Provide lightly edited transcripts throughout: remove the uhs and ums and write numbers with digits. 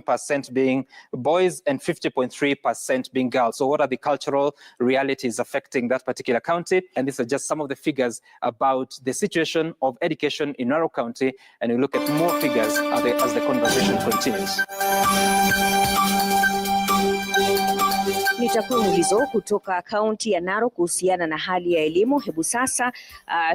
% being boys and 50.3% being girls. So what are the cultural realities affecting that particular county? And these are just some of the figures about the situation of education in Narok County, and we'll look at more figures as the conversation continues. Ni takwimu hizo kutoka kaunti ya Narok kuhusiana na hali ya elimu. Hebu sasa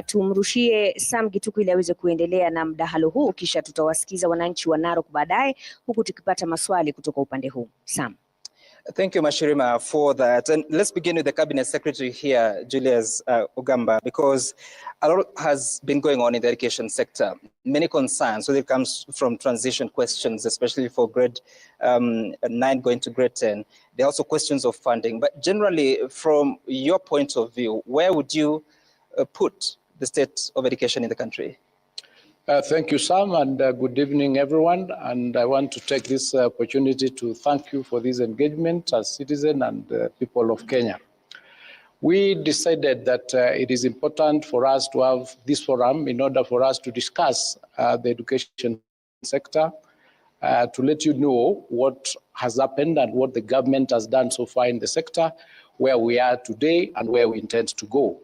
tumrushie Sam Gituku ili aweze kuendelea na mdahalo huu, kisha tutawasikiza wananchi wa Narok baadaye, huku tukipata maswali kutoka upande huu. Sam. Thank you, Mashirima, for that. And let's begin with the Cabinet Secretary here, Julius Ogamba, because a lot has been going on in the education sector. Many concerns, whether it comes from transition questions, especially for grade 9 going to grade 10. There are also questions of funding. But generally, from your point of view, where would you put the state of education in the country? Thank you, Sam, and good evening, everyone. And I want to take this opportunity to thank you for this engagement as citizens and people of Kenya. We decided that it is important for us to have this forum in order for us to discuss the education sector, to let you know what has happened and what the government has done so far in the sector, where we are today and where we intend to go.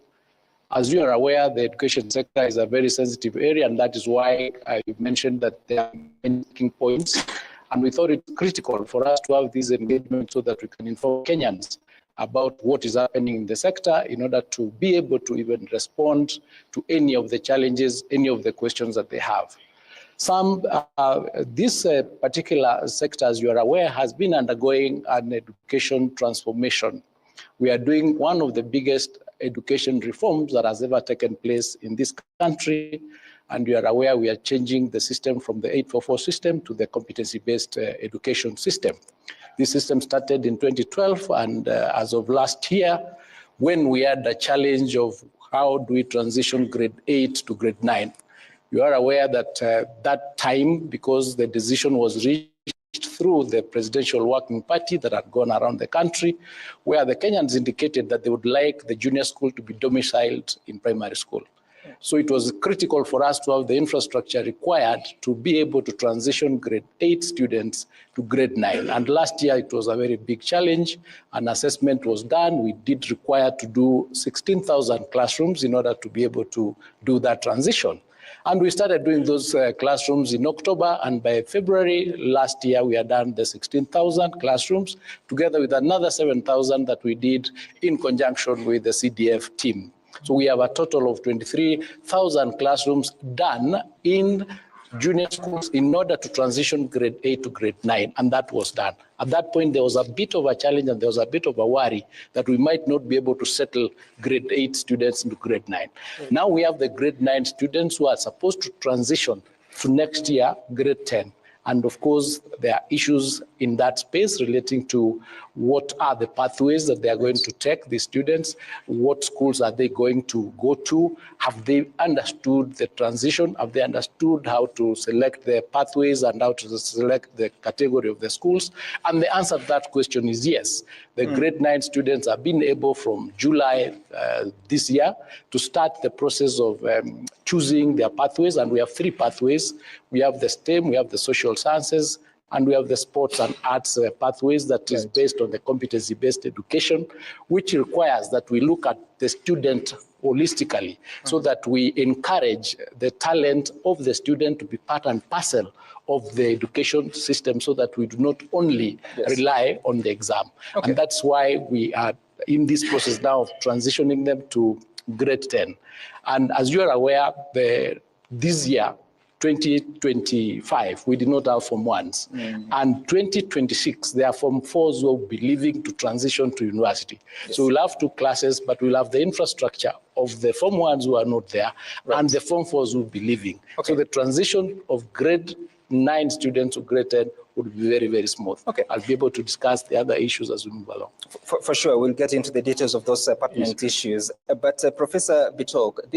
As you are aware, the education sector is a very sensitive area, and that is why you mentioned that there are many key points. And we thought it critical for us to have this engagement so that we can inform Kenyans about what is happening in the sector in order to be able to even respond to any of the challenges, any of the questions that they have. This particular sector, as you are aware, has been undergoing an education transformation. We are doing one of the biggest education reforms that has ever taken place in this country. And you are aware we are changing the system from the 844 system to the competency-based education system. This system started in 2012, and as of last year, when we had the challenge of how do we transition grade 8 to grade 9, you are aware that that time, because the decision was reached through the presidential working party that had gone around the country, where the Kenyans indicated that they would like the junior school to be domiciled in primary school. So it was critical for us to have the infrastructure required to be able to transition grade 8 students to grade 9. And last year it was a very big challenge. An assessment was done. We did require to do 16,000 classrooms in order to be able to do that transition. And we started doing those classrooms in October, and by February last year, we had done the 16,000 classrooms, together with another 7,000 that we did in conjunction with the CDF team. So we have a total of 23,000 classrooms done in junior schools in order to transition grade 8 to grade 9, and that was done. At that point, there was a bit of a challenge and there was a bit of a worry that we might not be able to settle grade 8 students into grade 9. Now we have the grade 9 students who are supposed to transition to next year, grade 10. And of course, there are issues in that space relating to what are the pathways that they are going to take, the students, what schools are they going to go to, have they understood the transition, have they understood how to select the pathways and how to select the category of the schools? And the answer to that question is yes. The grade 9 students have been able from July this year to start the process of choosing their pathways, and we have 3 pathways. We have the STEM, we have the social sciences, and we have the sports and arts pathways that is based on the competency-based education, which requires that we look at the student holistically so that we encourage the talent of the student to be part and parcel of the education system so that we do not only rely on the exam. And that's why we are in this process now of transitioning them to grade 10. And as you are aware, this year, 2025, we did not have Form 1s. And 2026, there are Form 4s who will be leaving to transition to university. So we'll have 2 classes, but we'll have the infrastructure of the Form 1s who are not there, and the Form 4s will be leaving. So the transition of grade 9 students to grade 10 would be very, very smooth. I'll be able to discuss the other issues as we move along. For sure, we'll get into the details of those pertinent issues. But Professor Bitok,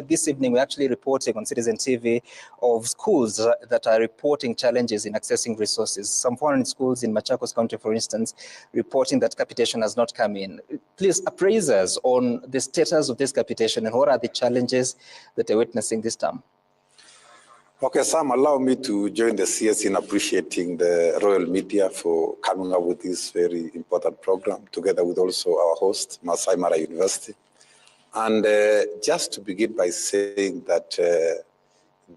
this evening we're actually reporting on Citizen TV of schools that are reporting challenges in accessing resources. Some 400 schools in Machakos County, for instance, reporting that capitation has not come in. Please appraise us on the status of this capitation and what are the challenges that they're witnessing this time. Okay, Sam, allow me to join the CS in appreciating the Royal Media for coming up with this very important program, together with also our host, Masai Mara University. And just to begin by saying that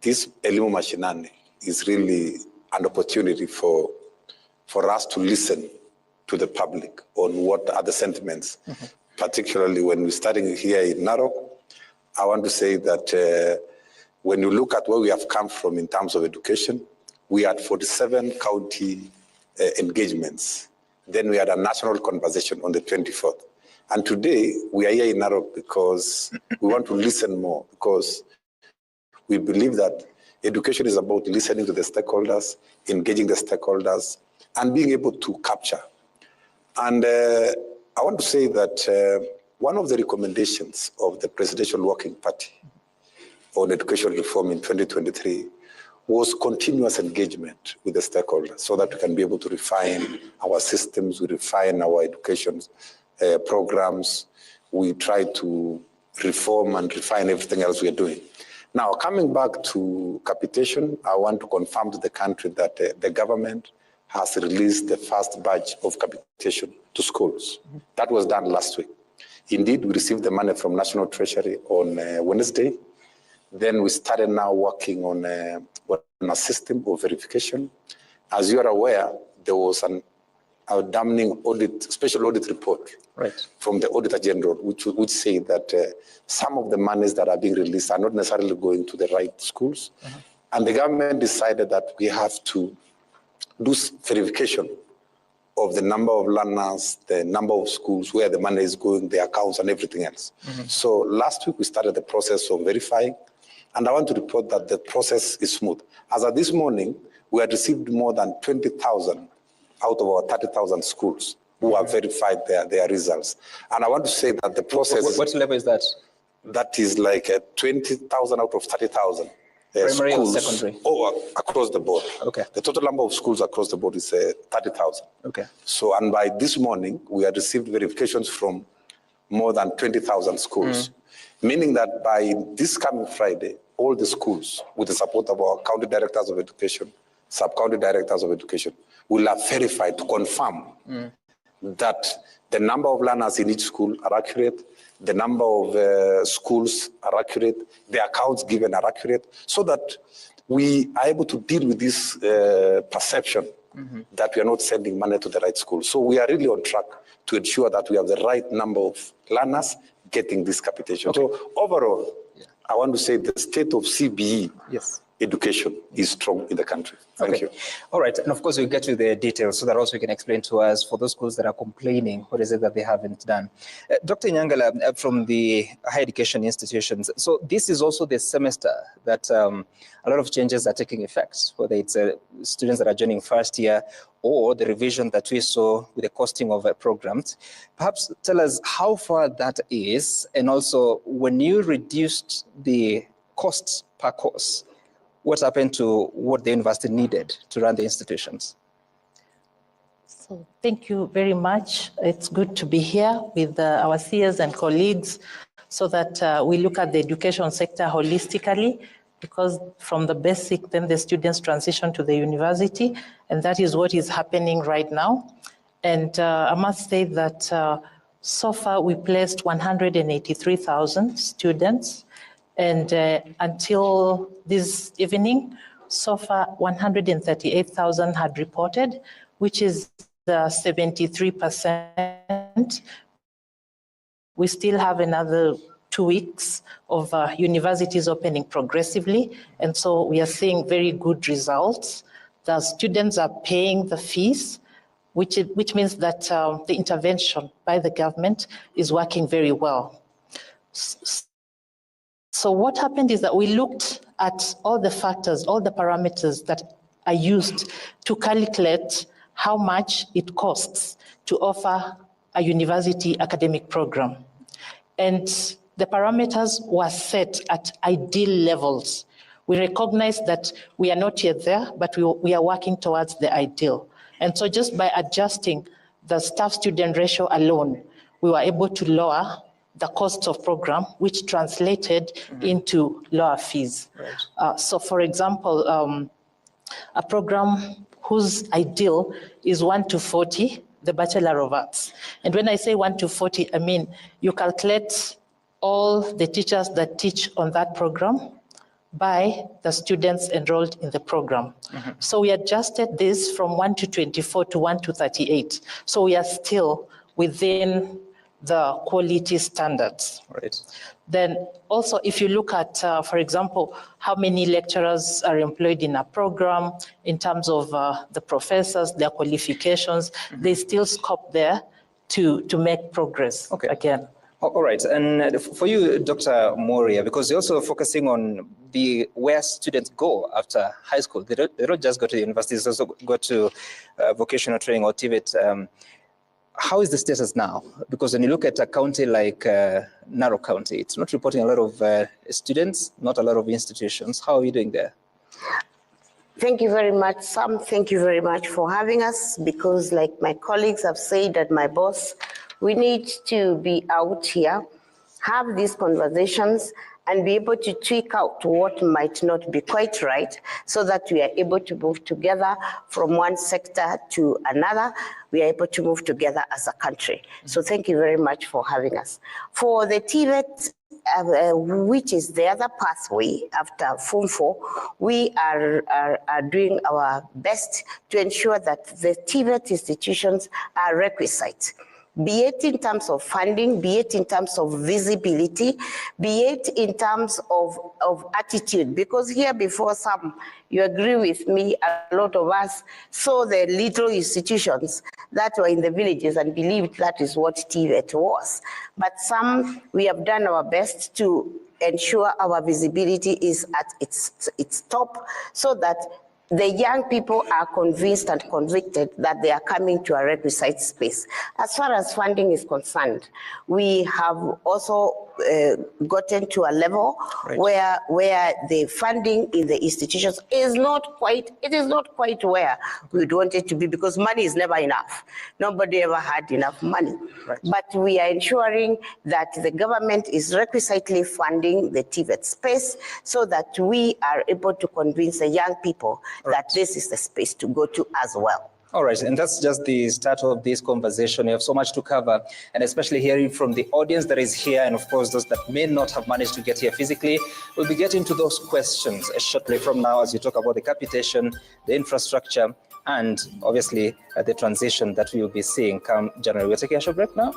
this Elimu Mashiani is really an opportunity for us to listen to the public on what are the sentiments, particularly when we're starting here in Narok. I want to say that when you look at where we have come from in terms of education, we had 47 county engagements. Then we had a national conversation on the 24th. And today we are here in Narok because we want to listen more, because we believe that education is about listening to the stakeholders, engaging the stakeholders, and being able to capture. And I want to say that one of the recommendations of the Presidential Working Party on education reform in 2023 was continuous engagement with the stakeholders so that we can be able to refine our systems, we refine our education programs, we try to reform and refine everything else we are doing. Now, coming back to capitation, I want to confirm to the country that the government has released the first batch of capitation to schools. That was done last week. Indeed, we received the money from National Treasury on Wednesday. Then we started now working on a system of verification. As you are aware, there was a damning audit, special audit report from the Auditor General, which would say that some of the monies that are being released are not necessarily going to the right schools. And the government decided that we have to do verification of the number of learners, the number of schools, where the money is going, the accounts and everything else. So last week we started the process of verifying, and I want to report that the process is smooth. As of this morning, we had received more than 20,000 out of our 30,000 schools who have verified their results. And I want to say that the process... What level is that? That is like 20,000 out of 30,000. Primary schools, or secondary? Across the board. Okay. The total number of schools across the board is 30,000. Okay. So, and by this morning, we had received verifications from more than 20,000 schools, meaning that by this coming Friday, all the schools, with the support of our county directors of education, sub-county directors of education, will have verified to confirm that the number of learners in each school are accurate, the number of schools are accurate, the accounts given are accurate, so that we are able to deal with this perception that we are not sending money to the right school. So we are really on track to ensure that we have the right number of learners getting this capitation. Okay. So overall, I want to say the state of CBE education is strong in the country. Thank you. All right. And of course, we'll get to the details so that also you can explain to us, for those schools that are complaining, what is it that they haven't done? Dr. Nyangala, from the higher education institutions, so this is also the semester that a lot of changes are taking effect, whether it's students that are joining first year or the revision that we saw with the costing of programs. Perhaps tell us how far that is, and also when you reduced the costs per course, what happened to what the university needed to run the institutions? So thank you very much. It's good to be here with our peers and colleagues so that we look at the education sector holistically, because from the basic, then the students transition to the university, and that is what is happening right now. And I must say that so far we placed 183,000 students. And until this evening, so far 138,000 had reported, which is 73%. We still have another 2 weeks of universities opening progressively. And so we are seeing very good results. The students are paying the fees, which means that the intervention by the government is working very well. So what happened is that we looked at all the factors, all the parameters that are used to calculate how much it costs to offer a university academic program. And the parameters were set at ideal levels. We recognize that we are not yet there, but we are working towards the ideal. And so just by adjusting the staff-student ratio alone, we were able to lower the cost of program, which translated into lower fees. Right. So for example, a program whose ideal is 1 to 40, the Bachelor of Arts. And when I say 1 to 40, I mean you calculate all the teachers that teach on that program by the students enrolled in the program. So we adjusted this from 1 to 24 to 1 to 38. So we are still within the quality standards. Right. Then also, if you look at, for example, how many lecturers are employed in a program in terms of the professors, their qualifications, there's still scope there to make progress again. All right, and for you, Dr. Moria, because you're also focusing on where students go after high school. They don't just go to the universities, they also go to vocational training or TVET. How is the status now? Because when you look at a county like Narok County, it's not reporting a lot of students, not a lot of institutions. How are you doing there? Thank you very much, Sam. Thank you very much for having us, because like my colleagues have said and my boss, we need to be out here, have these conversations, and be able to tweak out what might not be quite right, so that we are able to move together from one sector to another. We are able to move together as a country. So thank you very much for having us. For the TVET, which is the other pathway after Form 4, we are doing our best to ensure that the TVET institutions are requisite, be it in terms of funding, be it in terms of visibility, be it in terms of attitude. Because here before, some, you agree with me, a lot of us saw the little institutions that were in the villages and believed that is what TVET was. But some, we have done our best to ensure our visibility is at its top, so that the young people are convinced and convicted that they are coming to a requisite space. As far as funding is concerned, we have also gotten to a level where the funding in the institutions is not quite where we'd want it to be, because money is never enough. Nobody ever had enough money. But we are ensuring that the government is requisitely funding the TVET space, so that we are able to convince the young people that this is the space to go to as well. All right, and that's just the start of this conversation. We have so much to cover, and especially hearing from the audience that is here, and of course those that may not have managed to get here physically. We'll be getting to those questions shortly from now, as you talk about the capitation, the infrastructure, and obviously the transition that we will be seeing come January. We're taking a short break now.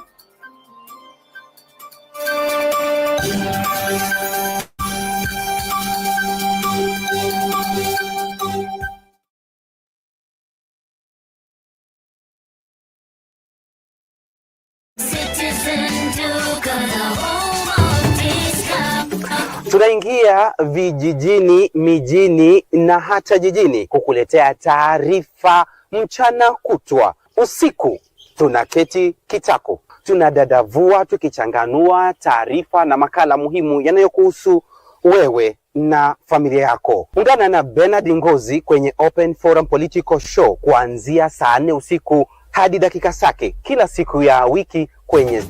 Tunaingia vijijini, mijini na hata jijini kukuletea taarifa mchana kutwa. Usiku tunaketi kitako, tunadadavua tukichanganua taarifa na makala muhimu yanayokuhusu wewe na familia yako. Ungana na Bernard Ngozi kwenye Open Forum Political Show kuanzia saa 4 usiku hadi dakika zake kila siku ya wiki kwenye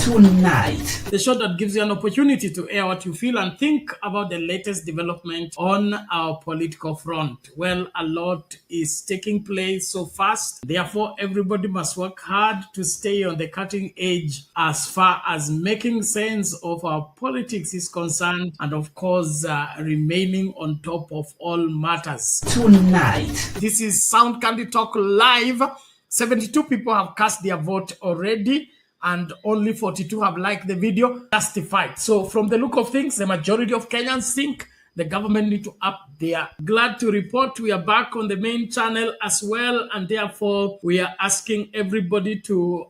Tonight, the show that gives you an opportunity to air what you feel and think about the latest development on our political front. Well, a lot is taking place so fast. Therefore, everybody must work hard to stay on the cutting edge as far as making sense of our politics is concerned, and of course, remaining on top of all matters. Tonight, this is Sound Candy Talk Live. 72 people have cast their vote already, and only 42 have liked the video, justified. So from the look of things, the majority of Kenyans think the government need to up their. Glad to report we are back on the main channel as well, and therefore we are asking everybody to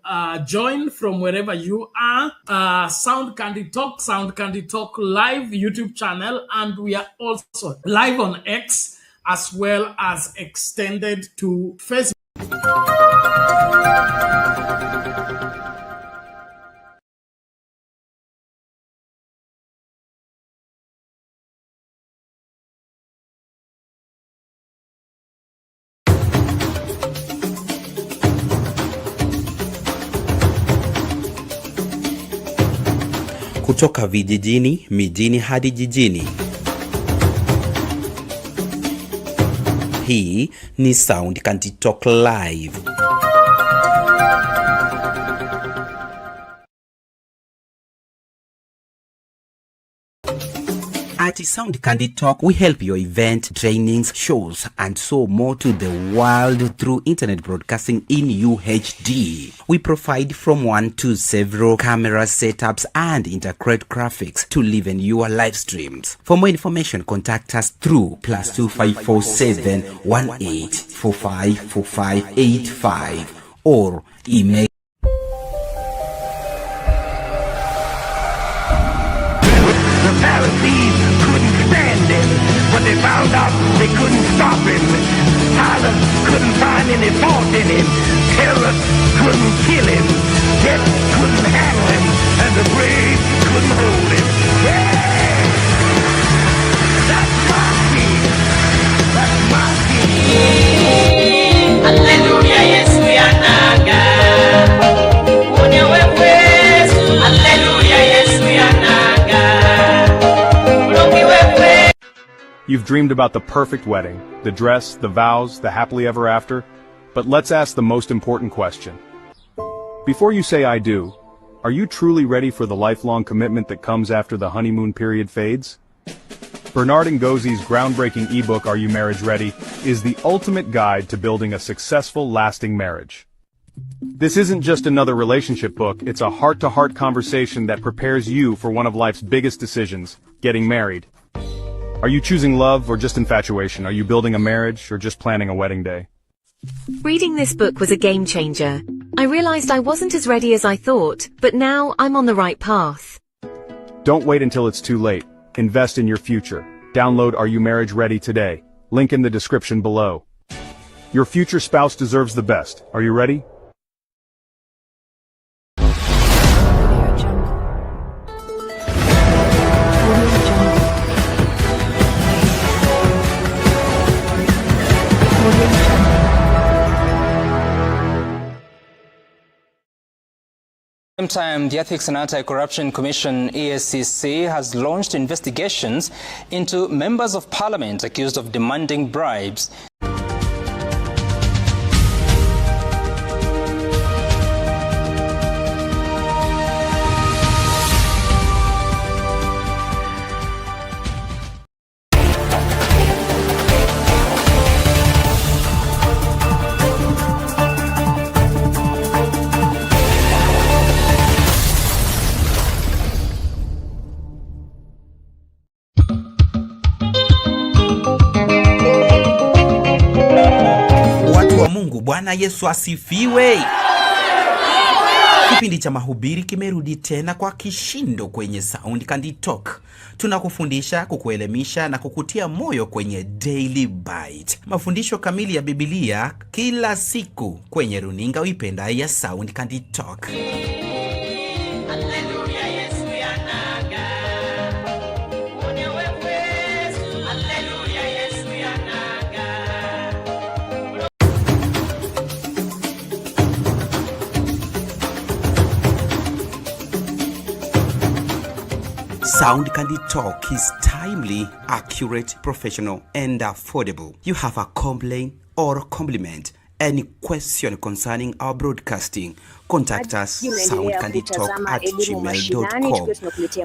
join from wherever you are. Sound Candy Talk Live YouTube channel, and we are also live on X as well as extended to Facebook. Kutoka vijijini, mijini hadi jijini. Hii ni Sound County Talk Live. At Sound County Talk, we help your event, trainings, shows, and so more to the world through internet broadcasting in UHD. We provide from 1 to several camera setups and integrate graphics to live in your live streams. For more information, contact us through +2547 18454585 or email. But they found out they couldn't stop him. Pilate couldn't find any fault in him. Terror couldn't kill him. Death couldn't handle him. And the grave couldn't hold him. Yeah! That's my king. That's my king. Hallelujah, yes, we are naga. Hallelujah, yes, we are naga. You've dreamed about the perfect wedding, the dress, the vows, the happily ever after, but let's ask the most important question. Before you say I do, are you truly ready for the lifelong commitment that comes after the honeymoon period fades? Bernard Ngozzi's groundbreaking ebook Are You Marriage Ready is the ultimate guide to building a successful, lasting marriage. This isn't just another relationship book, it's a heart-to-heart conversation that prepares you for one of life's biggest decisions, getting married. Are you choosing love or just infatuation? Are you building a marriage or just planning a wedding day? Reading this book was a game changer. I realized I wasn't as ready as I thought, but now I'm on the right path. Don't wait until it's too late. Invest in your future. Download Are You Marriage Ready today. Link in the description below. Your future spouse deserves the best. Are you ready? At the same time, the Ethics and Anti-Corruption Commission, EACC, has launched investigations into members of parliament accused of demanding bribes. Bwana Yesu asifiwe. Kipindi cha mahubiri kimerudi tena kwa kishindo kwenye Sound County Talk. Tunakufundisha, kukuelimisha na kukutia moyo kwenye Daily Bite. Mafundisho kamili ya Biblia kila siku kwenye runinga uipendayo ya Sound County Talk. Sound County Talk is timely, accurate, professional, and affordable. You have a complaint or compliment, any question concerning our broadcasting, contact us soundcandytalk@gmail.com.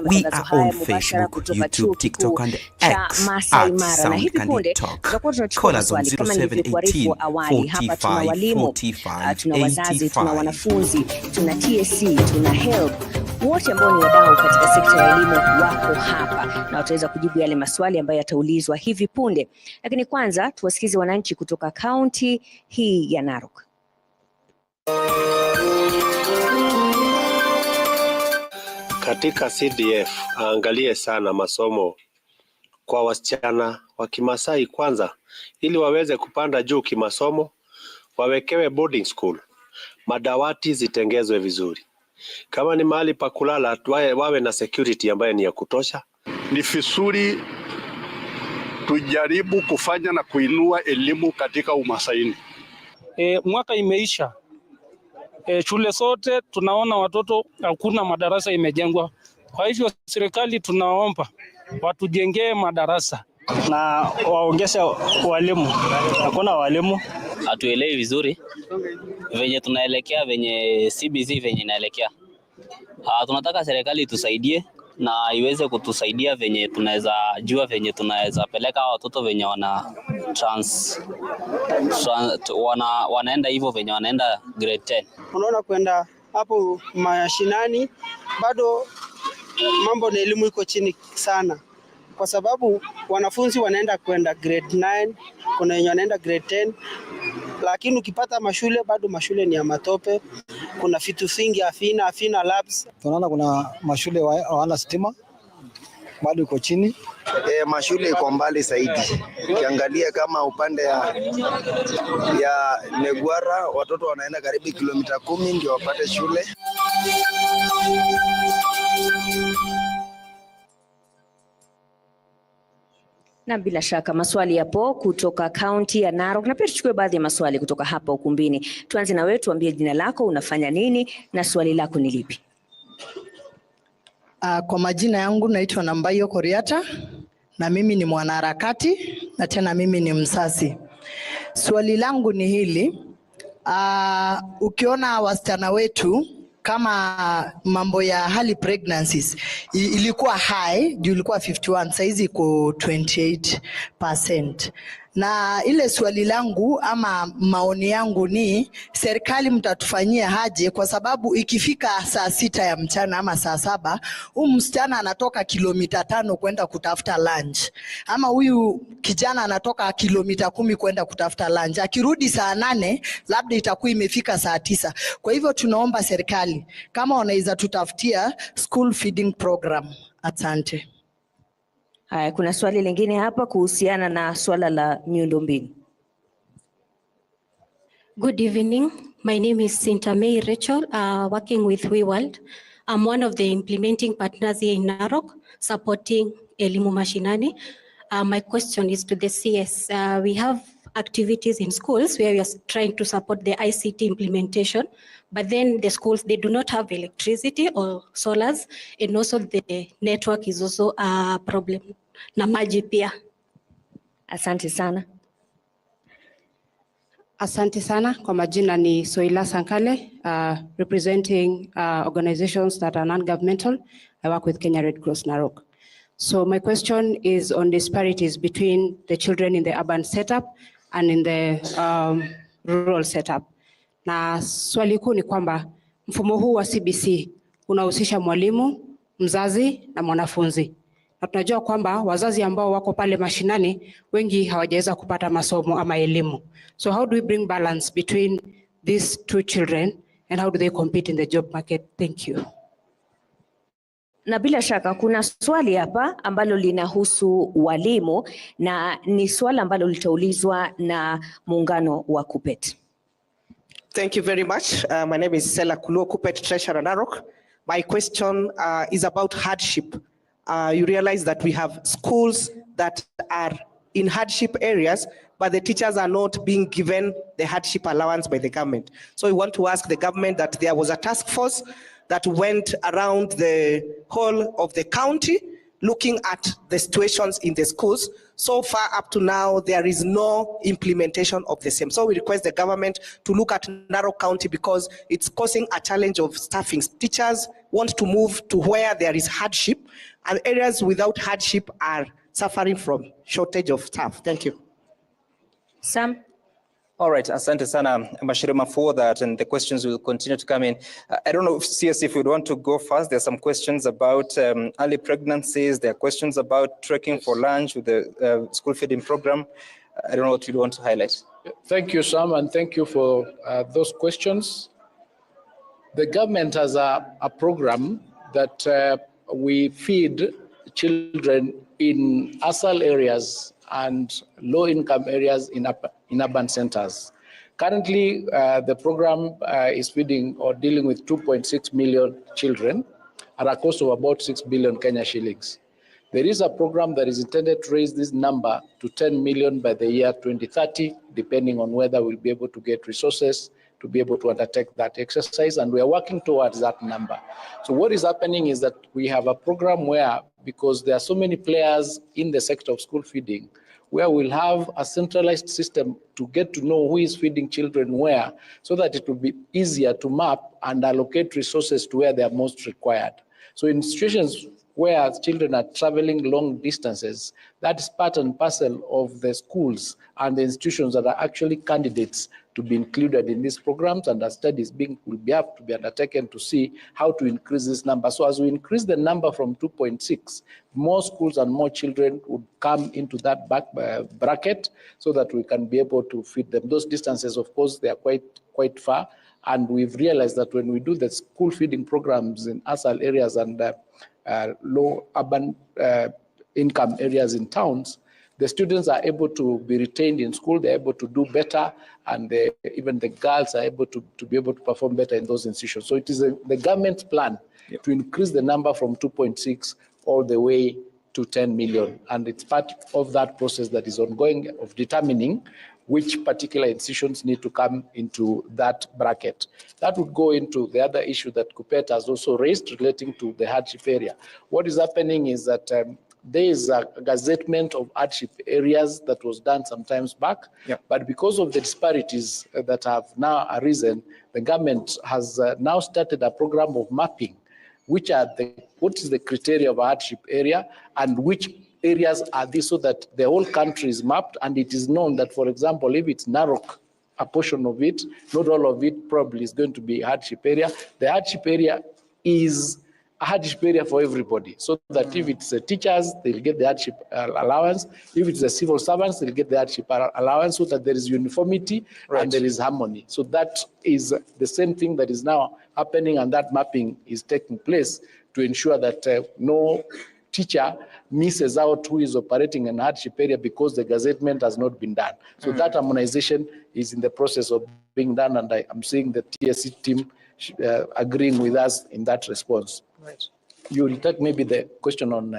We are on Facebook, YouTube, TikTok, and X at Sound Candy Talk. Call us on 0718 45 45 tuna wazazi, tuna wanafunzi, tuna TSC, tuna HELB. Wote ambao ni wadau katika sekta ya elimu wako hapa na wataweza kujibu yale maswali ambayo yataulizwa hivi punde. Lakini kwanza tuwasikize wananchi kutoka kaunti hii ya Narok. Katika CDF aangalie sana masomo kwa wasichana wa Kimasai kwanza, ili waweze kupanda juu kimasomo. Wawekewe boarding school, madawati zitengezwe vizuri. Kama ni mahali pa kulala wawe na security ambayo ni ya kutosha. Ni vizuri tujaribu kufanya na kuinua elimu katika umasaini. Mwaka imeisha. Shule zote tunaona watoto hakuna madarasa imejengwa. Kwa hivyo serikali tunaomba watujengee madarasa na waongeze walimu. Hakuna walimu. Hatuelewi vizuri venye tunaelekea, venye CBC venye inaelekea. Tunataka serikali tusaidie na iweze kutusaidia venye tunaweza jua venye tunaweza peleka watoto venye wanaenda hivyo venye wanaenda grade 10. Unaona kwenda hapo mashinani bado mambo na elimu iko chini sana, kwa sababu wanafunzi wanaenda kwenda grade 9, kuna wenye wanaenda grade 10, lakini ukipata mashule bado mashule ni ya matope. Kuna vitu vingi afina labs. Tunaona kuna mashule hawana stima bado iko chini. Mashule iko mbali zaidi. Ukiangalia kama upande ya Negwara watoto wanaenda karibu kilomita 10 ndio wapate shule. Na bila shaka maswali yapo kutoka kaunti ya Narok, na pia tuchukue baadhi ya maswali kutoka hapa ukumbini. Tuanze na wewe, tuambie jina lako, unafanya nini na swali lako ni lipi? Kwa majina yangu naitwa Nambayo Koriata na mimi ni mwanaharakati na tena mimi ni msasi. Swali langu ni hili, ukiona wasichana wetu kama mambo ya early pregnancies ilikuwa high, juu ilikuwa 51, saizi iko 28%. Na ile swali langu ama maoni yangu ni serikali mtatufanyia aje, kwa sababu ikifika saa 6 ya mchana ama saa 7 huyu msichana anatoka kilomita 5 kwenda kutafuta lunch, ama huyu kijana anatoka kilomita 10 kwenda kutafuta lunch, akirudi saa 8 labda itakuwa imefika saa 9. Kwa hivyo tunaomba serikali kama wanaweza tutafutia school feeding program. Asante. Haya, kuna swali lingine hapa kuhusiana na swala la miundombinu. Good evening. My name is Sintamei Rachel, working with WeWorld. I'm one of the implementing partners here in Narok, supporting Elimu Mashiani. My question is to the CS. We have activities in schools where we are trying to support the ICT implementation, but then the schools, they do not have electricity or solars, and also the network is also a problem. Na maji pia. Asante sana. Asante sana. Kwa majina ni Soila Sankale, representing organizations that are non-governmental. I work with Kenya Red Cross Narok. So my question is on disparities between the children in the urban setup and in the rural setup. Na swali kuu ni kwamba mfumo huu wa CBC unahusisha mwalimu, mzazi na mwanafunzi. Na tunajua kwamba wazazi ambao wako pale mashinani wengi hawajaweza kupata masomo ama elimu. So how do we bring balance between these two children and how do they compete in the job market? Thank you. Na bila shaka kuna swali hapa ambalo linahusu walimu na ni swali ambalo litaulizwa na muungano wa KUPPET. Thank you very much. My name is Sela Kuluo, KUPPET Treasurer Narok. My question is about hardship. You realize that we have schools that are in hardship areas, but the teachers are not being given the hardship allowance by the government. So we want to ask the government that there was a task force that went around the whole of the county looking at the situations in the schools. So far up to now, there is no implementation of the same. So we request the government to look at Narok County because it's causing a challenge of staffing. Teachers want to move to where there is hardship, and areas without hardship are suffering from shortage of staff. Thank you. Sam? All right, asante sana Mashirima for that, and the questions will continue to come in. I don't know if CS, if you'd want to go first. There are some questions about early pregnancies. There are questions about trekking for lunch with the school feeding program. I don't know what you'd want to highlight. Thank you, Sam, and thank you for those questions. The government has a program that we feed children in ASAL areas and low-income areas in urban centers. Currently, the program is feeding or dealing with 2.6 million children at a cost of about 6 billion Kenya shillings. There is a program that is intended to raise this number to 10 million by the year 2030, depending on whether we'll be able to get resources to be able to undertake that exercise, and we are working towards that number. So what is happening is that we have a program where, because there are so many players in the sector of school feeding, where we'll have a centralized system to get to know who is feeding children where, so that it will be easier to map and allocate resources to where they are most required. So in situations where children are traveling long distances, that is part and parcel of the schools and the institutions that are actually candidates to be included in these programs, and the studies will have to be undertaken to see how to increase this number. So as we increase the number from 2.6, more schools and more children would come into that bracket, so that we can be able to feed them. Those distances, of course, they are quite far, and we've realized that when we do the school feeding programs in ASAL areas and low urban income areas in towns, the students are able to be retained in school, they're able to do better, and even the girls are able to be able to perform better in those institutions. So it is the government's plan to increase the number from 2.6 all the way to 10 million. And it's part of that process that is ongoing of determining which particular institutions need to come into that bracket. That would go into the other issue that Kupet has also raised relating to the hardship area. What is happening is that there is a gazettement of hardship areas that was done some times back, but because of the disparities that have now arisen, the government has now started a program of mapping, what is the criteria of a hardship area and which areas are these, so that the whole country is mapped and it is known that, for example, if it's Narok, a portion of it, not all of it probably is going to be a hardship area. The hardship area is a hardship area for everybody, so that if it's teachers, they'll get the hardship allowance. If it's the civil servants, they'll get the hardship allowance, so that there is uniformity and there is harmony. So that is the same thing that is now happening, and that mapping is taking place to ensure that no teacher misses out who is operating in hardship area because the gazettement has not been done. So that harmonization is in the process of being done, and I'm seeing the TSC team agreeing with us in that response. Right. You will take maybe the question on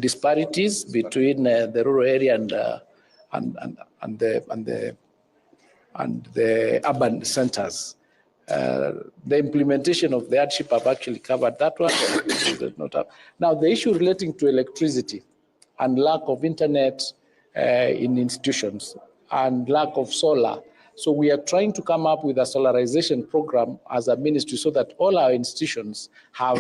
disparities between the rural area and the urban centers. The implementation of the hardship, I've actually covered that one. Now, the issue relating to electricity and lack of internet in institutions and lack of solar. So we are trying to come up with a solarization program as a ministry, so that all our institutions have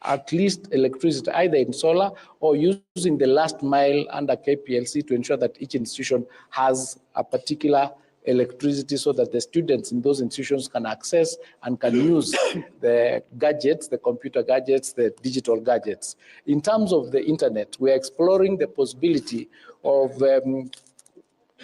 at least electricity, either in solar or using the last mile under KPLC, to ensure that each institution has a particular electricity, so that the students in those institutions can access and can use the gadgets, the computer gadgets, the digital gadgets. In terms of the internet, we are exploring the possibility of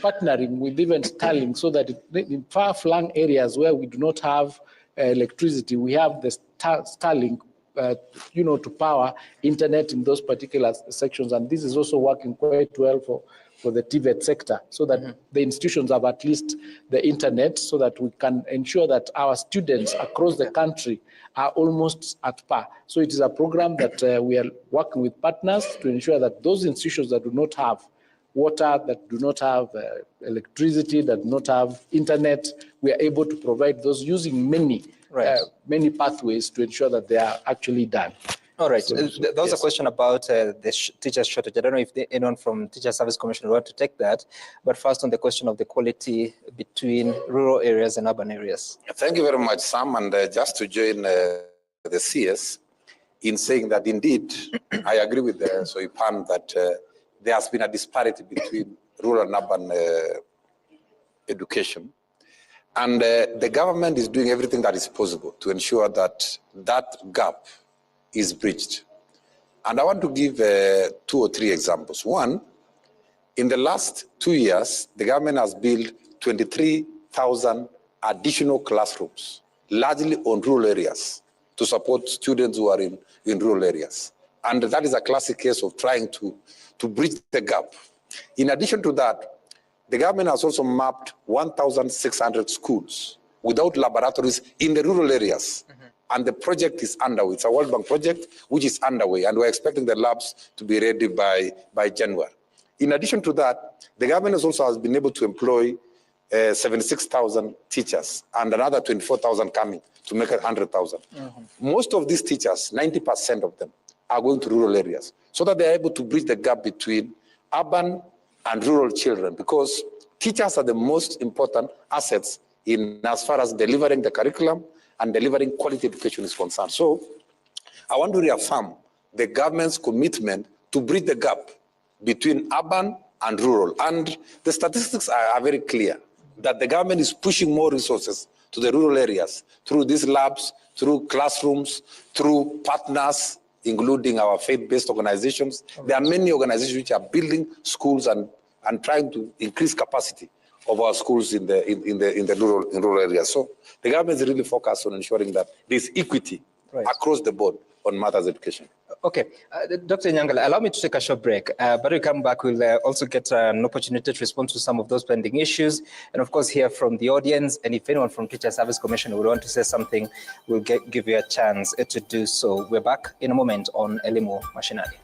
partnering with even Starlink, so that in far-flung areas where we do not have electricity, we have the Starlink to power internet in those particular sections. And this is also working quite well for the TVET sector, so that the institutions have at least the internet, so that we can ensure that our students across the country are almost at par. So it is a program that we are working with partners to ensure that those institutions that do not have water, that do not have electricity, that do not have internet, we are able to provide those using many pathways to ensure that they are actually done. All right. There was a question about the teacher shortage. I don't know if anyone from Teacher Service Commission would want to take that, but first on the question of the quality between rural areas and urban areas. Thank you very much, Sam. And just to join the CS in saying that indeed, I agree with Soipan that there has been a disparity between rural and urban education. And the government is doing everything that is possible to ensure that that gap is bridged. And I want to give 2 or 3 examples. One, in the last 2 years, the government has built 23,000 additional classrooms, largely on rural areas, to support students who are in rural areas. And that is a classic case of trying to bridge the gap. In addition to that, the government has also mapped 1,600 schools without laboratories in the rural areas. And the project is underway. It's a World Bank project which is underway, and we're expecting the labs to be ready by January. In addition to that, the government also has been able to employ 76,000 teachers and another 24,000 coming to make it 100,000. Most of these teachers, 90% of them, are going to rural areas so that they're able to bridge the gap between urban and rural children, because teachers are the most important assets in as far as delivering the curriculum and delivering quality education is concerned. So I want to reaffirm the government's commitment to bridge the gap between urban and rural. And the statistics are very clear that the government is pushing more resources to the rural areas through these labs, through classrooms, through partners, including our faith-based organizations. There are many organizations which are building schools and trying to increase capacity of our schools in the rural areas. So the government is really focused on ensuring that there's equity across the board on matters education. Okay, Dr. Nyangala, allow me to take a short break, but when we come back, we'll also get an opportunity to respond to some of those pending issues, and of course hear from the audience, and if anyone from Teacher Service Commission would want to say something, we'll give you a chance to do so. We're back in a moment on Elimu Mashiani.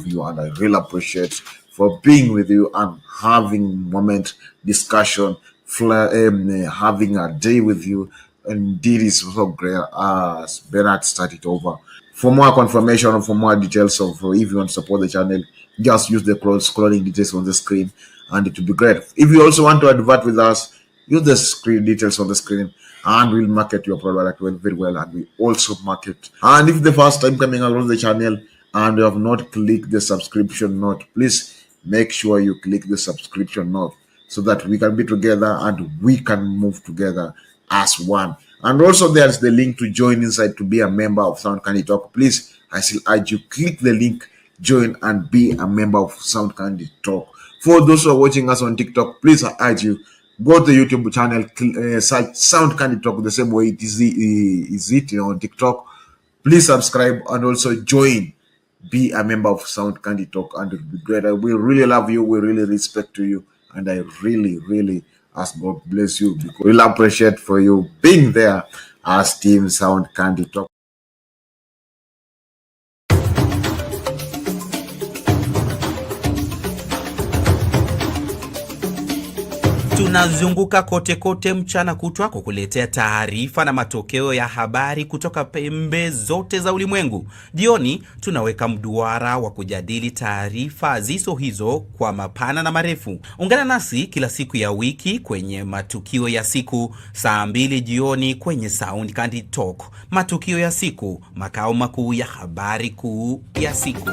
You, and I really appreciate for being with you and having moment discussion, having a day with you. Indeed, it's so great as Bernard started over. For more confirmation or for more details of if you want to support the channel, just use the scrolling details on the screen and it will be great. If you also want to advert with us, use the screen details on the screen and we'll market your product very well, and we also market. And if the first time coming along the channel and you have not clicked the subscription note, please make sure you click the subscription note so that we can be together and we can move together as one. And also there's the link to join inside to be a member of Sound Candy Talk. Please, I still urge you, click the link, join and be a member of Sound Candy Talk. For those who are watching us on TikTok, please, I urge you, go to the YouTube channel, search Sound Candy Talk the same way it is on TikTok. Please subscribe and also join. Be a member of Sound Candy Talk and it will be great. We really love you. We really respect you. And I really ask God bless you, because we'll appreciate for you being there as Team Sound Candy Talk. Tunazunguka kote kote mchana kutwa kukuletea taarifa na matokeo ya habari kutoka pembe zote za ulimwengu. Jioni tunaweka mduara wa kujadili taarifa zizo hizo kwa mapana na marefu. Ungana nasi kila siku ya wiki kwenye matukio ya siku saa 2 jioni kwenye Sound Candy Talk. Matukio ya siku, makao makuu ya habari kuu ya siku.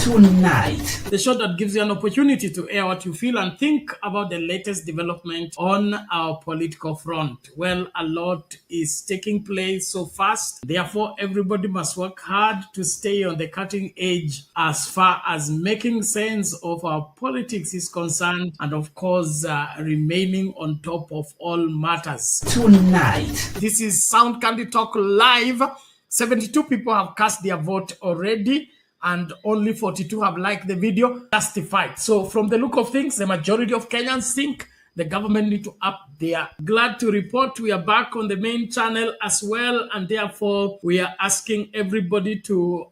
Tonight, the show that gives you an opportunity to air what you feel and think about the latest development on our political front. Well, a lot is taking place so fast. Therefore, everybody must work hard to stay on the cutting edge as far as making sense of our politics is concerned, and of course, remaining on top of all matters. Tonight, this is Sound Candy Talk Live. 72 people have cast their vote already, and only 42 have liked the video. Justified. So from the look of things, the majority of Kenyans think the government need to up their. Glad to report we are back on the main channel as well, and therefore we are asking everybody to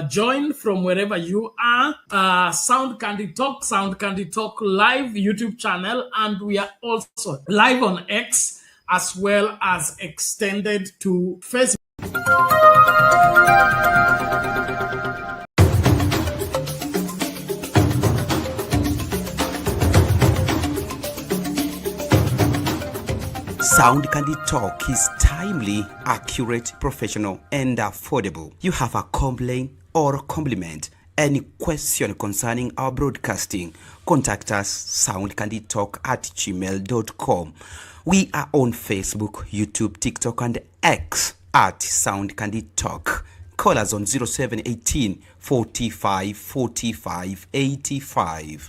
join from wherever you are. Sound Candy Talk Live YouTube channel, and we are also live on X as well as extended to Facebook. Sound Candy Talk is timely, accurate, professional, and affordable. You have a complaint or compliment, any question concerning our broadcasting, contact us soundcandytalk@gmail.com. We are on Facebook, YouTube, TikTok, and X at Sound Candy Talk. Call us on 0718 45 45 85.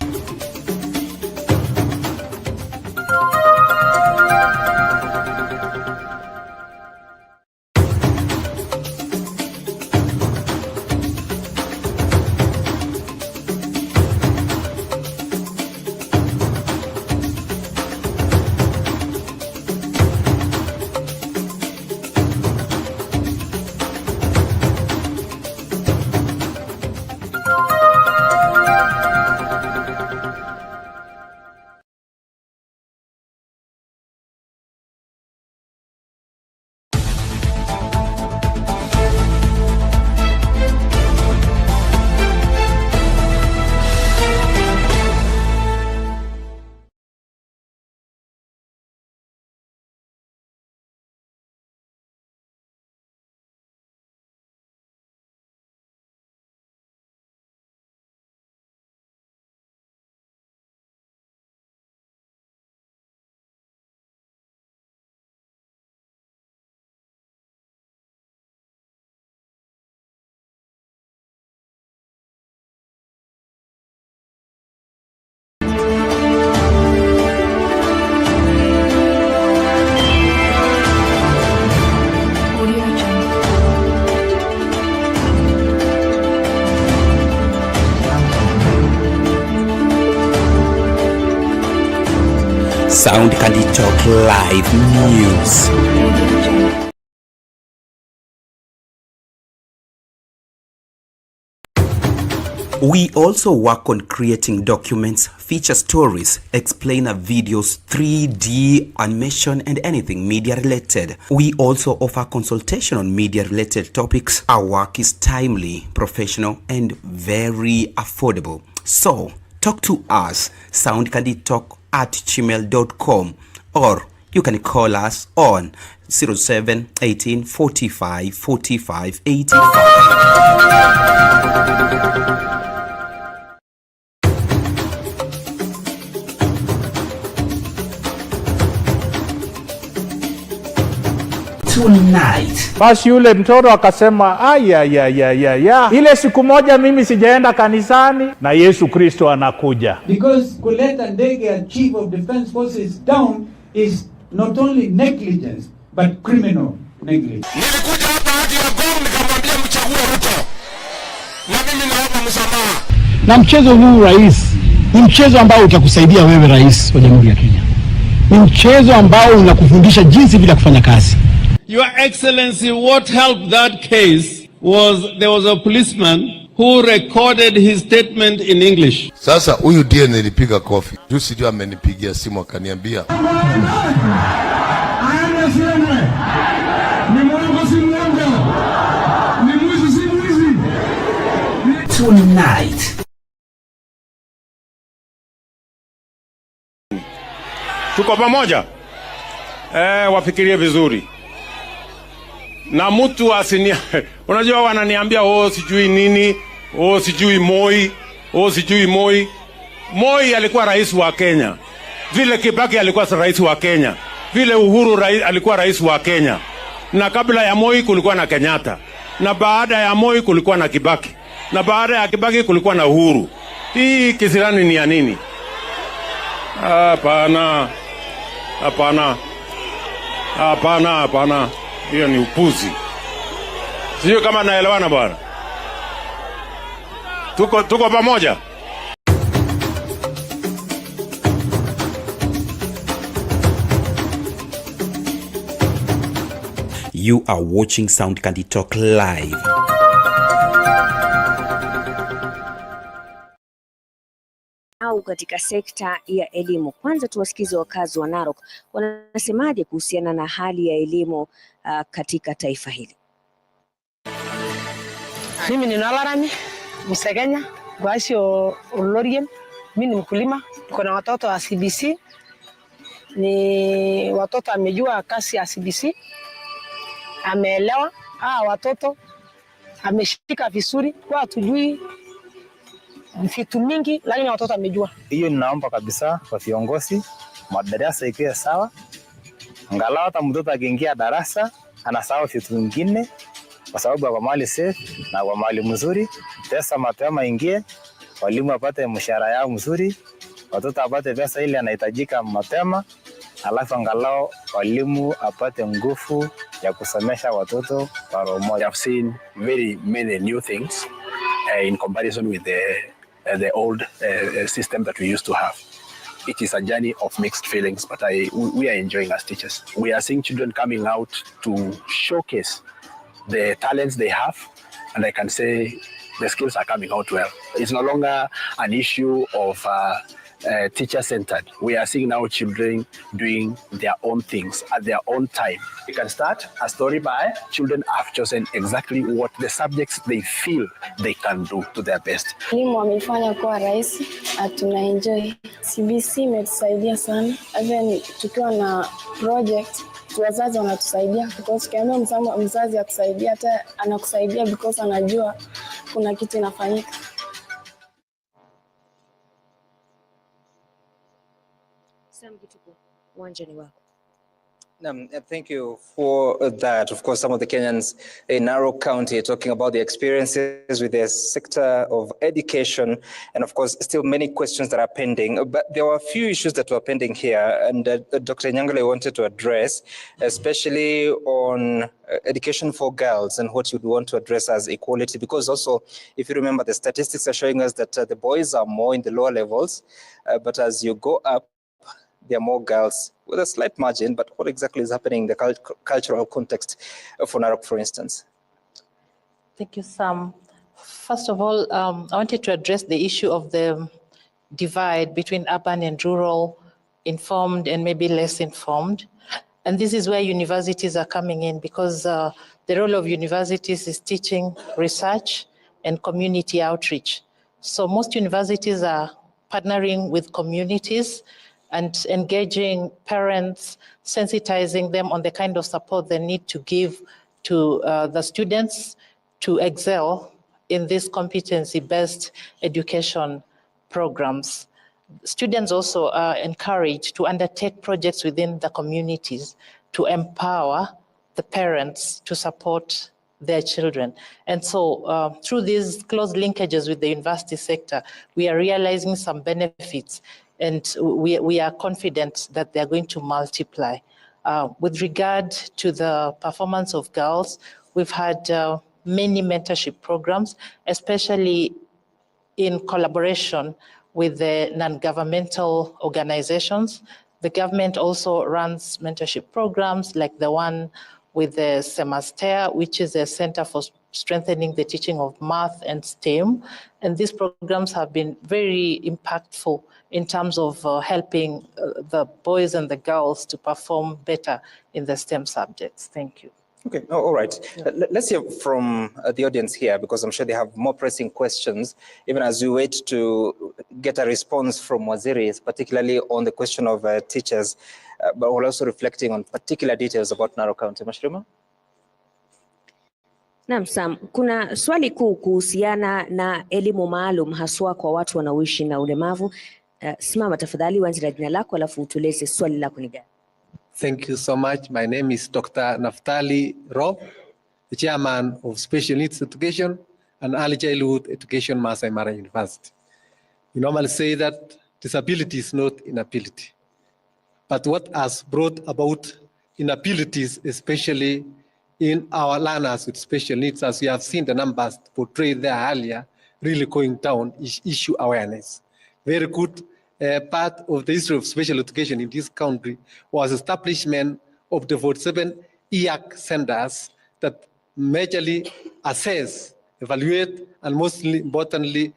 Sound Candy Talk Live News. We also work on creating documents, feature stories, explainer videos, 3D animation, and anything media related. We also offer consultation on media related topics. Our work is timely, professional, and very affordable. So talk to us, soundcandytalk@gmail.com, or you can call us on 0718 45 45 85. Tonight. Basi yule mtoto akasema ile siku moja mimi sijaenda kanisani na Yesu Kristo anakuja. Because kuleta ndege ya Chief of Defense Forces down is not only negligence but criminal negligence. Nilikuja hapa hadi ya Gong nikamwambia mchague Ruto. Na mimi naomba msamaha. Na mchezo huu rais ni mchezo ambao utakusaidia wewe rais wa Jamhuri ya Kenya. Ni mchezo ambao unakufundisha jinsi vile kufanya kazi. Your Excellency, what helped that case was there was a policeman who recorded his statement in English. Sasa huyu ndiye nilipiga kofi. Juzi ndio amenipigia simu akaniambia. Tonight. Tuko pamoja? Wafikirie vizuri. Na mtu asinia, unajua wananiambia sijui nini, sijui Moi, sijui Moi. Moi alikuwa rais wa Kenya. Vile Kibaki alikuwa rais wa Kenya. Vile Uhuru alikuwa rais wa Kenya. Na kabla ya Moi kulikuwa na Kenyatta. Na baada ya Moi kulikuwa na Kibaki. Na baada ya Kibaki kulikuwa na Uhuru. Hii kisirani ni ya nini? Hapana. Hapana. Hapana, hapana. Hiyo ni upuzi. Sio kama naelewana bwana. Tuko pamoja. You are watching Sound Candy Talk Live. Au katika sekta ya elimu. Kwanza tuwasikize wakazi wa Narok wanasemaje kuhusiana na hali ya elimu katika taifa hili. Mimi ni Nalarami, Msegenya, Gwasio Olorien. Mimi ni mkulima, niko na watoto wa CBC ni watoto amejua kasi ya CBC, ameelewa watoto, ameshika vizuri, kwa hatujui vitu mingi, lakini watoto amejua. Hiyo ninaomba kabisa kwa viongozi, madarasa ikiwe sawa, angalau hata mtoto akiingia darasa anasahau vitu vingine kwa sababu ya mahali safe na kwa mahali mzuri. Pesa mapema ingie, walimu wapate mshahara yao mzuri, watoto wapate pesa ile anahitajika mapema, alafu angalau walimu apate nguvu ya kusomesha watoto kwa roho moja. I've seen very many new things in comparison with the old system that we used to have. It is a journey of mixed feelings, but we are enjoying as teachers. We are seeing children coming out to showcase the talents they have, and I can say the skills are coming out well. It's no longer an issue of teacher-centered. We are seeing now children doing their own things at their own time. We can start a story by children have chosen exactly what the subjects they feel they can do to their best. Elimu wamefanya kuwa rahisi, tuna enjoy. CBC imetusaidia sana. Even tukiwa na project, wazazi wanatusaidia because kiambia mzazi akusaidia, hata anakusaidia because anajua kuna kitu inafanyika. Thank you for that. Of course, some of the Kenyans in Narok County are talking about the experiences with their sector of education, and of course, still many questions that are pending. But there were a few issues that were pending here, and Dr. Nyangale wanted to address, especially on education for girls and what you'd want to address as equality. Because also, if you remember, the statistics are showing us that the boys are more in the lower levels, but as you go up, there are more girls with a slight margin. But what exactly is happening in the cultural context for Narok, for instance? Thank you, Sam. First of all, I wanted to address the issue of the divide between urban and rural, informed and maybe less informed. And this is where universities are coming in, because the role of universities is teaching, research, and community outreach. So most universities are partnering with communities and engaging parents, sensitizing them on the kind of support they need to give to the students to excel in these competency-based education programs. Students also are encouraged to undertake projects within the communities to empower the parents to support their children. And so through these close linkages with the university sector, we are realizing some benefits, and we are confident that they're going to multiply. With regard to the performance of girls, we've had many mentorship programs, especially in collaboration with the non-governmental organizations. The government also runs mentorship programs like the one with the Semaster, which is a center for strengthening the teaching of math and STEM. And these programs have been very impactful in terms of helping the boys and the girls to perform better in the STEM subjects. Thank you. Okay, all right. Let's hear from the audience here, because I'm sure they have more pressing questions, even as we wait to get a response from Waziri, particularly on the question of teachers, but we're also reflecting on particular details about Narok County. Mashirima? Naam, Sam, kuna swali kuu kuhusiana na elimu maalum haswa kwa watu wanaoishi na ulemavu. Simama tafadhali, uanze na jina lako alafu utueleze swali lako ni gani. Thank you so much. My name is Dr. Naftali Rob, the chairman of Special Needs Education and Early Childhood Education, Masai Mara University. We normally say that disability is not inability. But what has brought about inabilities, especially in our learners with special needs, as we have seen the numbers portrayed there earlier, really going down, is issue awareness. Very good part of the history of special education in this country was establishment of the 47 EAC centers that majorly assess, evaluate, and most importantly,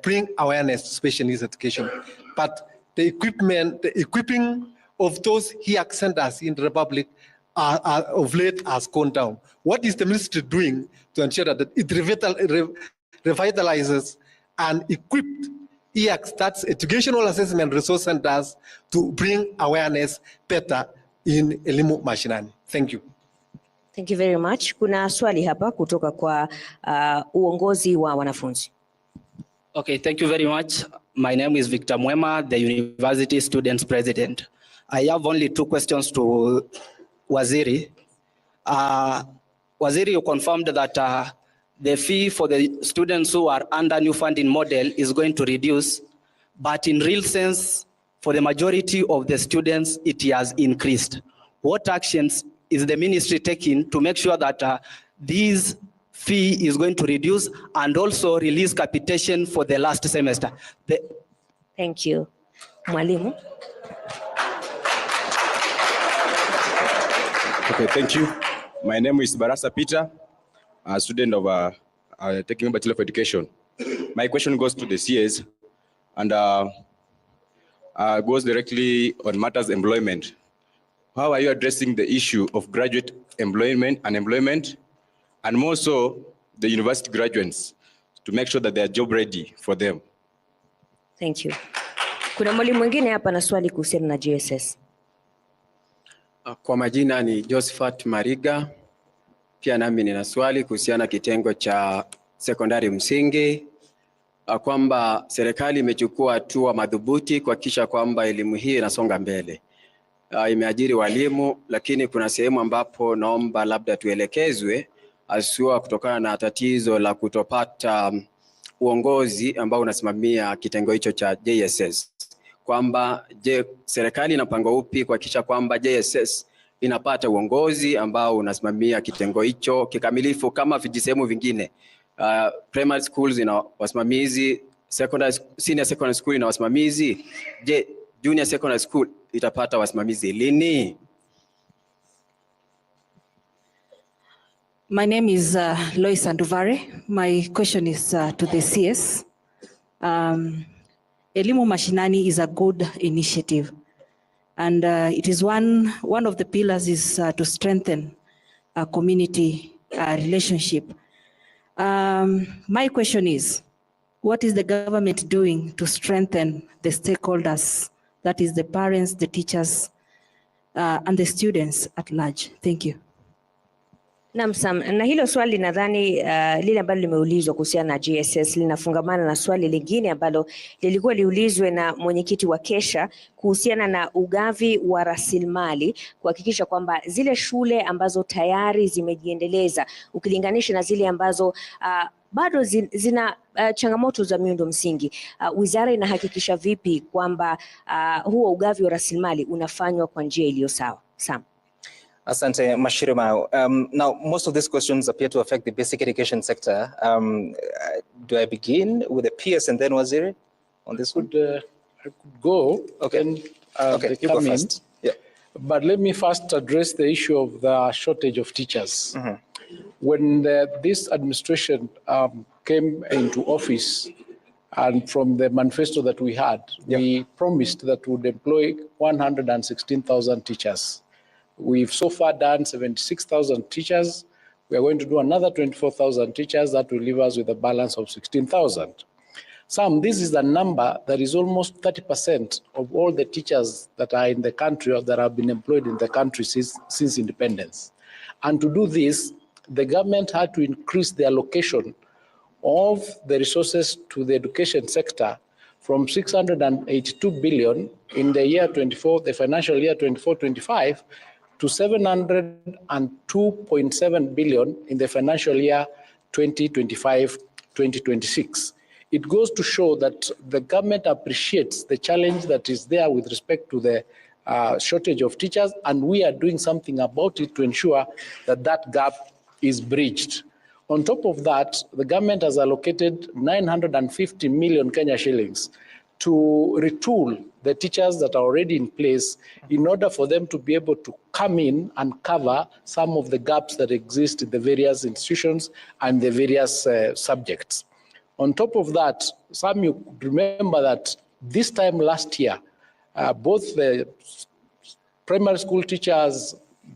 bring awareness to special needs education. But the equipping of those EAC centers in the Republic of late has gone down. What is the ministry doing to ensure that it revitalizes and equipped EACS, that's Educational Assessment Resource Centers, to bring awareness better in Elimu Mashiani. Thank you. Thank you very much. Kuna swali hapa kutoka kwa uongozi wa wanafunzi. Okay, thank you very much. My name is Victor Mwema, the University Students President. I have only 2 questions to Waziri. Waziri, you confirmed that the fee for the students who are under new funding model is going to reduce, but in real sense, for the majority of the students, it has increased. What actions is the ministry taking to make sure that this fee is going to reduce and also release capitation for the last semester? Thank you. Mwalimu. Okay, thank you. My name is Barasa Peter, a student of taking a Bachelor of Education. My question goes to the CS and goes directly on matters employment. How are you addressing the issue of graduate employment, unemployment, and more so the university graduates to make sure that they are job ready for them? Thank you. Kuna mwalimu mwingine hapa na swali kuhusiana na GSS. Kwa majina ni Josephat Mariga. Pia nami nina swali kuhusiana kitengo cha sekondari msingi, kwamba serikali imechukua hatua madhubuti kuhakikisha kwamba elimu hii inasonga mbele. Imeajiri walimu, lakini kuna sehemu ambapo naomba labda tuelekezwe asua kutokana na tatizo la kutopata uongozi ambao unasimamia kitengo hicho cha JSS. Kwamba je, serikali ina mpango upi kuhakikisha kwamba JSS inapata uongozi ambao unasimamia kitengo hicho kikamilifu kama vijisehemu vingine? Primary schools ina wasimamizi, senior secondary school ina wasimamizi. Je, junior secondary school itapata wasimamizi lini? My name is Lois Anduvare. My question is to the CS. Elimu Mashiani is a good initiative, and it is one of the pillars is to strengthen a community relationship. My question is, what is the government doing to strengthen the stakeholders, that is the parents, the teachers, and the students at large? Thank you. Naam, Sam, na hilo swali nadhani lile ambalo limeulizwa kuhusiana na GSS linafungamana na swali lingine ambalo lilikuwa liulizwe na mwenyekiti wa Kesha kuhusiana na ugavi wa rasilimali, kuhakikisha kwamba zile shule ambazo tayari zimejiendeleza ukilinganisha na zile ambazo bado zina changamoto za miundo msingi, wizara inahakikisha vipi kwamba huo ugavi wa rasilimali unafanywa kwa njia iliyo sawa? Sam. Asante Mashirima. Now, most of these questions appear to affect the basic education sector. Do I begin with the PS and then Waziri on this one? I could go. Okay. And, okay, you go first. Yeah. But let me first address the issue of the shortage of teachers. Mm-hmm. When this administration came into office, and from the manifesto that we had, we promised that we would employ 116,000 teachers. We've so far done 76,000 teachers. We are going to do another 24,000 teachers. That will leave us with a balance of 16,000. This is a number that is almost 30% of all the teachers that are in the country or that have been employed in the country since independence. And to do this, the government had to increase the allocation of the resources to the education sector from 682 billion in the year 24, the financial year 24-25, to 702.7 billion in the financial year 2025-2026. It goes to show that the government appreciates the challenge that is there with respect to the shortage of teachers, and we are doing something about it to ensure that that gap is bridged. On top of that, the government has allocated 950 million Kenya shillings to retool the teachers that are already in place in order for them to be able to come in and cover some of the gaps that exist in the various institutions and the various subjects. On top of that, some you remember that this time last year, both the primary school teachers,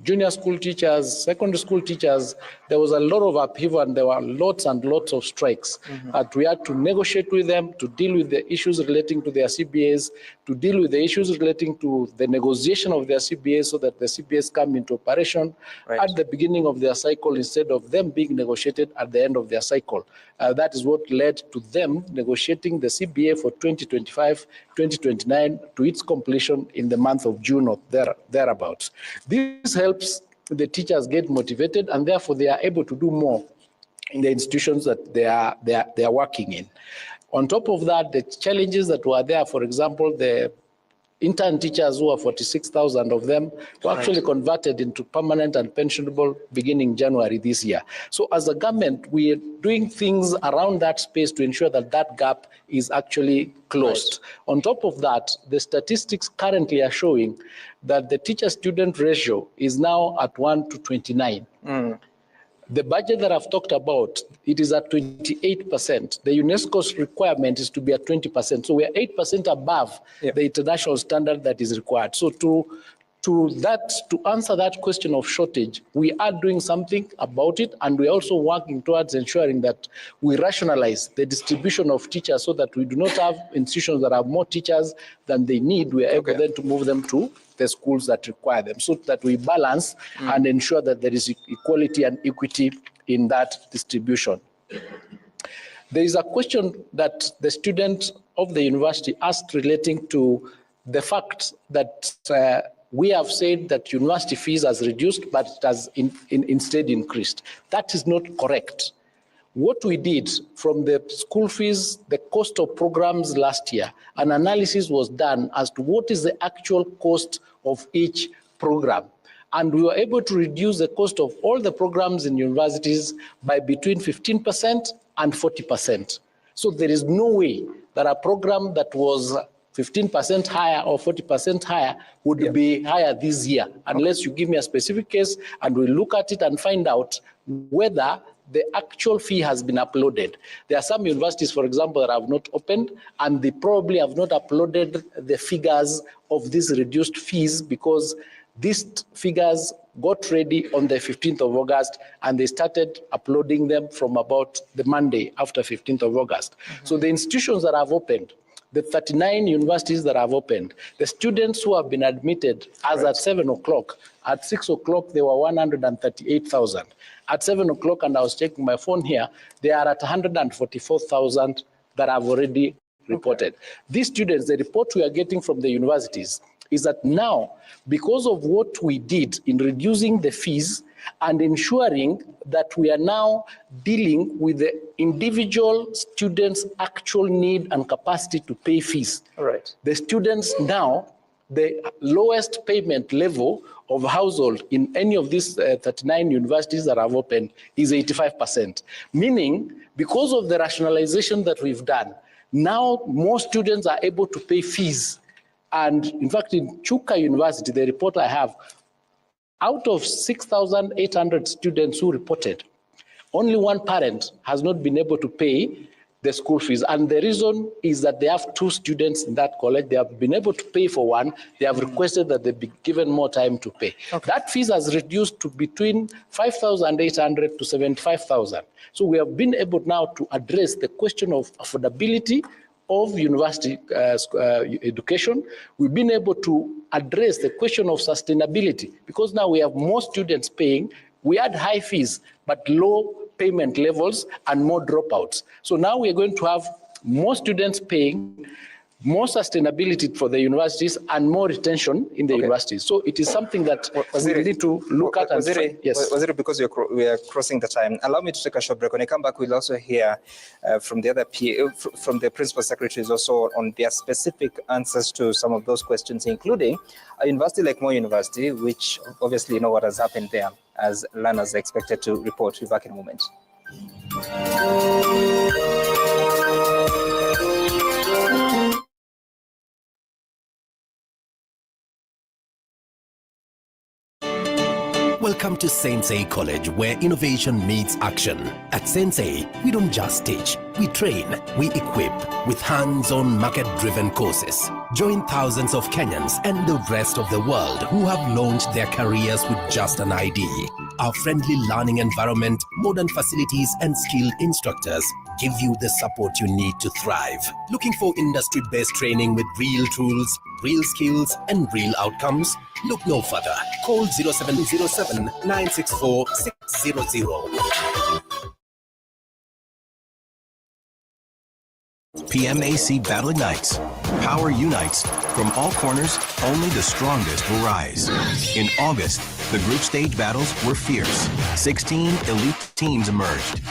junior school teachers, secondary school teachers, there was a lot of upheaval and there were lots and lots of strikes. And we had to negotiate with them to deal with the issues relating to their CBAs, to deal with the issues relating to the negotiation of their CBAs so that the CBAs come into operation at the beginning of their cycle instead of them being negotiated at the end of their cycle. That is what led to them negotiating the CBA for 2025-2029 to its completion in the month of June or thereabouts. This helps the teachers get motivated, and therefore they are able to do more in the institutions that they are working in. On top of that, the challenges that were there, for example, the intern teachers, who are 46,000 of them, were actually converted into permanent and pensionable beginning January this year. So as a government, we are doing things around that space to ensure that that gap is actually closed. On top of that, the statistics currently are showing that the teacher-student ratio is now at 1 to 29. The budget that I've talked about, it is at 28%. The UNESCO's requirement is to be at 20%. So we are 8% above the international standard that is required. So to answer that question of shortage, we are doing something about it, and we're also working towards ensuring that we rationalize the distribution of teachers so that we do not have institutions that have more teachers than they need. We are able then to move them to the schools that require them, so that we balance and ensure that there is equality and equity in that distribution. There is a question that the student of the university asked relating to the fact that we have said that university fees has reduced, but it has instead increased. That is not correct. What we did from the school fees, the cost of programs last year, an analysis was done as to what is the actual cost of each program. And we were able to reduce the cost of all the programs in universities by between 15% and 40%. So there is no way that a program that was 15% higher or 40% higher would be higher this year, unless you give me a specific case and we look at it and find out whether the actual fee has been uploaded. There are some universities, for example, that have not opened, and they probably have not uploaded the figures of these reduced fees because these figures got ready on the 15th of August, and they started uploading them from about the Monday after 15th of August. So the institutions that have opened, the 39 universities that have opened, the students who have been admitted as at 7 o'clock, at 6 o'clock, they were 138,000. At 7 o'clock, and I was checking my phone here, they are at 144,000 that have already reported. These students, the report we are getting from the universities is that now, because of what we did in reducing the fees and ensuring that we are now dealing with the individual students' actual need and capacity to pay fees. The students now, the lowest payment level of household in any of these 39 universities that have opened is 85%. Meaning, because of the rationalization that we've done, now more students are able to pay fees. And in fact, in Chuka University, the report I have, out of 6,800 students who reported, only one parent has not been able to pay the school fees. And the reason is that they have 2 students in that college. They have been able to pay for one. They have requested that they be given more time to pay. That fees has reduced to between 5,800 to 75,000. So we have been able now to address the question of affordability of university education. We've been able to address the question of sustainability, because now we have more students paying. We had high fees, but low payment levels and more dropouts. So now we are going to have more students paying, more sustainability for the universities, and more retention in the universities. So it is something that we need to look at. And yes. Waziri, because we are crossing the time, allow me to take a short break. When I come back, we'll also hear from the other from the principal secretaries also on their specific answers to some of those questions, including a university like Moi University, which obviously you know what has happened there, as learners are expected to report. We'll be back in a moment. Welcome to Sensei College, where innovation meets action. At Sensei, we don't just teach, we train, we equip with hands-on market-driven courses. Join thousands of Kenyans and the rest of the world who have launched their careers with just an ID. Our friendly learning environment, modern facilities, and skilled instructors give you the support you need to thrive. Looking for industry-based training with real tools, real skills, and real outcomes? Look no further. Call 0707 964 600. PMAC Battle Ignites. Power unites. From all corners, only the strongest will rise. In August, the group stage battles were fierce. 16 elite teams emerged.